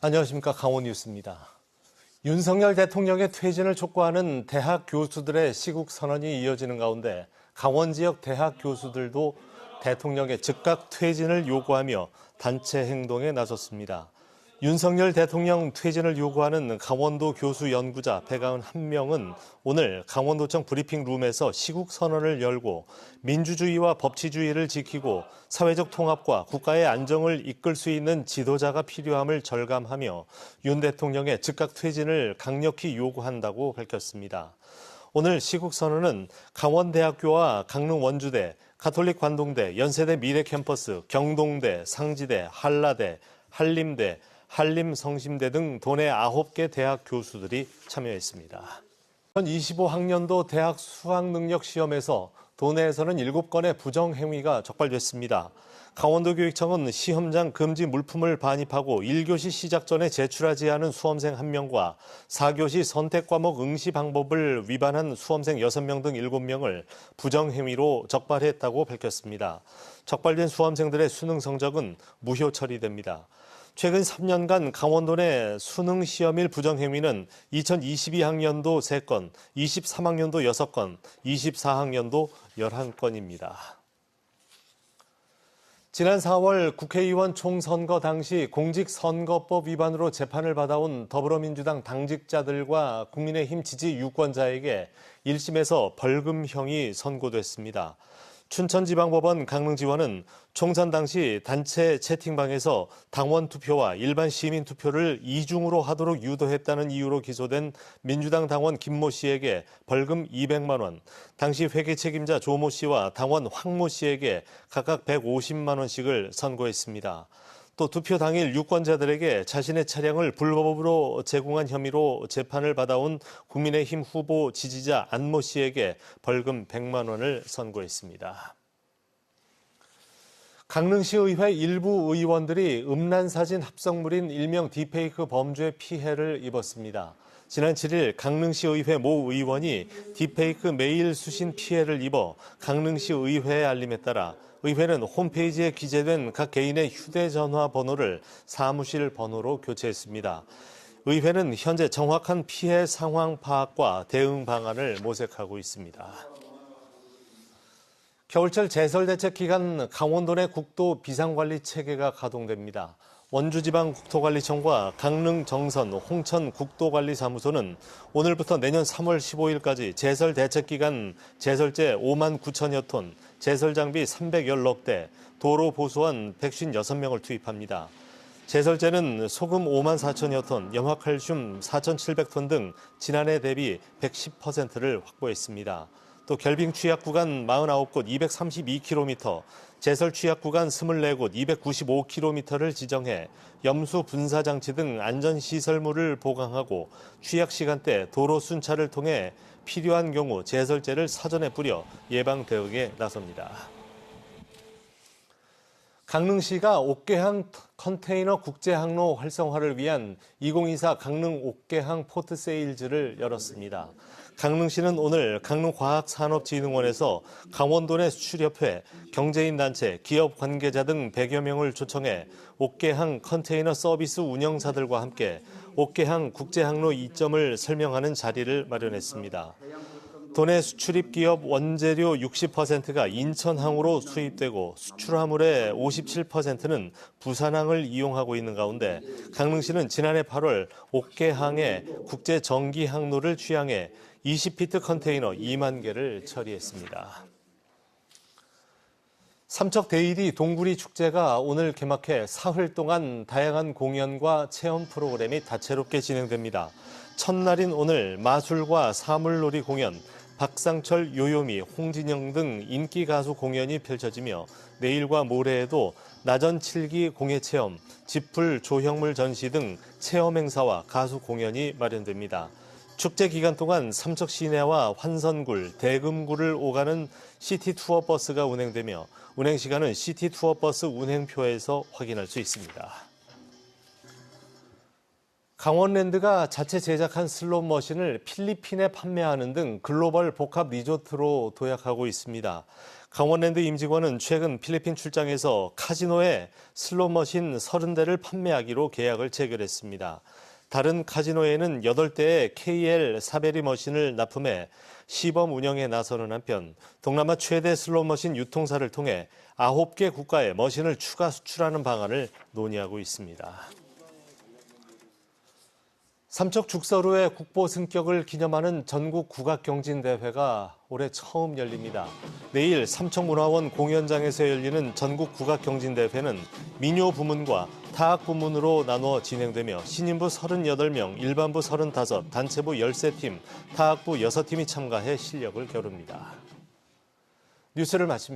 안녕하십니까. 강원뉴스입니다. 윤석열 대통령의 퇴진을 촉구하는 대학 교수들의 시국 선언이 이어지는 가운데 강원 지역 대학 교수들도 대통령의 즉각 퇴진을 요구하며 단체 행동에 나섰습니다. 윤석열 대통령 퇴진을 요구하는 강원도 교수 연구자 191명은 오늘 강원도청 브리핑룸에서 시국 선언을 열고 민주주의와 법치주의를 지키고 사회적 통합과 국가의 안정을 이끌 수 있는 지도자가 필요함을 절감하며 윤 대통령의 즉각 퇴진을 강력히 요구한다고 밝혔습니다. 오늘 시국 선언은 강원대학교와 강릉원주대, 가톨릭 관동대, 연세대 미래캠퍼스, 경동대, 상지대, 한라대, 한림대, 한림성심대 등 도내 9개 대학 교수들이 참여했습니다. 2025학년도 대학 수학능력시험에서 도내에서는 7건의 부정행위가 적발됐습니다. 강원도교육청은 시험장 금지 물품을 반입하고 1교시 시작 전에 제출하지 않은 수험생 1명과 4교시 선택과목 응시 방법을 위반한 수험생 6명 등 7명을 부정행위로 적발했다고 밝혔습니다. 적발된 수험생들의 수능 성적은 무효 처리됩니다. 최근 3년간 강원도 내 수능 시험일 부정행위는 2022학년도 3건, 23학년도 6건, 24학년도 11건입니다. 지난 4월 국회의원 총선거 당시 공직선거법 위반으로 재판을 받아온 더불어민주당 당직자들과 국민의힘 지지 유권자에게 1심에서 벌금형이 선고됐습니다. 춘천지방법원 강릉지원은 총선 당시 단체 채팅방에서 당원 투표와 일반 시민 투표를 이중으로 하도록 유도했다는 이유로 기소된 민주당 당원 김모 씨에게 벌금 200만 원, 당시 회계 책임자 조모 씨와 당원 황모 씨에게 각각 150만 원씩을 선고했습니다. 또 투표 당일 유권자들에게 자신의 차량을 불법으로 제공한 혐의로 재판을 받아온 국민의힘 후보 지지자 안모 씨에게 벌금 100만 원을 선고했습니다. 강릉시의회 일부 의원들이 음란사진 합성물인 일명 딥페이크 범죄 피해를 입었습니다. 지난 7일 강릉시의회 모 의원이 딥페이크 메일 수신 피해를 입어 강릉시의회에 알림에 따라 의회는 홈페이지에 기재된 각 개인의 휴대전화 번호를 사무실 번호로 교체했습니다. 의회는 현재 정확한 피해 상황 파악과 대응 방안을 모색하고 있습니다. 겨울철 제설대책 기간 강원도 내 국도 비상관리 체계가 가동됩니다. 원주지방국토관리청과 강릉, 정선, 홍천 국도관리사무소는 오늘부터 내년 3월 15일까지 제설 대책 기간 제설제 5만 9천여 톤, 제설 장비 310억 대, 도로 보수원 156명을 투입합니다. 제설제는 소금 5만 4천여 톤, 염화칼슘 4,700톤 등 지난해 대비 110%를 확보했습니다. 또 결빙 취약 구간 49곳 232km, 제설 취약 구간 24곳 295km를 지정해 염수 분사 장치 등 안전시설물을 보강하고 취약 시간대 도로 순찰을 통해 필요한 경우 제설제를 사전에 뿌려 예방 대응에 나섭니다. 강릉시가 옥계항 컨테이너 국제항로 활성화를 위한 2024 강릉 옥계항 포트세일즈를 열었습니다. 강릉시는 오늘 강릉과학산업진흥원에서 강원도 내 수출협회, 경제인단체, 기업 관계자 등 100여 명을 초청해 옥계항 컨테이너 서비스 운영사들과 함께 옥계항 국제항로 이점을 설명하는 자리를 마련했습니다. 도내 수출입 기업 원재료 60%가 인천항으로 수입되고 수출화물의 57%는 부산항을 이용하고 있는 가운데 강릉시는 지난해 8월 옥계항에 국제전기항로를 취향해 20피트 컨테이너 2만 개를 처리했습니다. 삼척 데일리 동구리 축제가 오늘 개막해 사흘 동안 다양한 공연과 체험 프로그램이 다채롭게 진행됩니다. 첫날인 오늘 마술과 사물놀이 공연, 박상철, 요요미, 홍진영 등 인기 가수 공연이 펼쳐지며 내일과 모레에도 나전칠기 공예체험, 지풀 조형물 전시 등 체험 행사와 가수 공연이 마련됩니다. 축제 기간 동안 삼척 시내와 환선굴, 대금굴을 오가는 시티투어 버스가 운행되며 운행 시간은 시티투어 버스 운행표에서 확인할 수 있습니다. 강원랜드가 자체 제작한 슬롯머신을 필리핀에 판매하는 등 글로벌 복합 리조트로 도약하고 있습니다. 강원랜드 임직원은 최근 필리핀 출장에서 카지노에 슬롯머신 30대를 판매하기로 계약을 체결했습니다. 다른 카지노에는 8대의 KL 사베리 머신을 납품해 시범 운영에 나서는 한편 동남아 최대 슬롯머신 유통사를 통해 9개 국가에 머신을 추가 수출하는 방안을 논의하고 있습니다. 삼척 죽서루의 국보 승격을 기념하는 전국 국악경진대회가 올해 처음 열립니다. 내일 삼척문화원 공연장에서 열리는 전국 국악경진대회는 민요 부문과 타악 부문으로 나누어 진행되며 신인부 38명, 일반부 35, 단체부 13팀, 타악부 6팀이 참가해 실력을 겨룹니다. 뉴스를 마칩니다.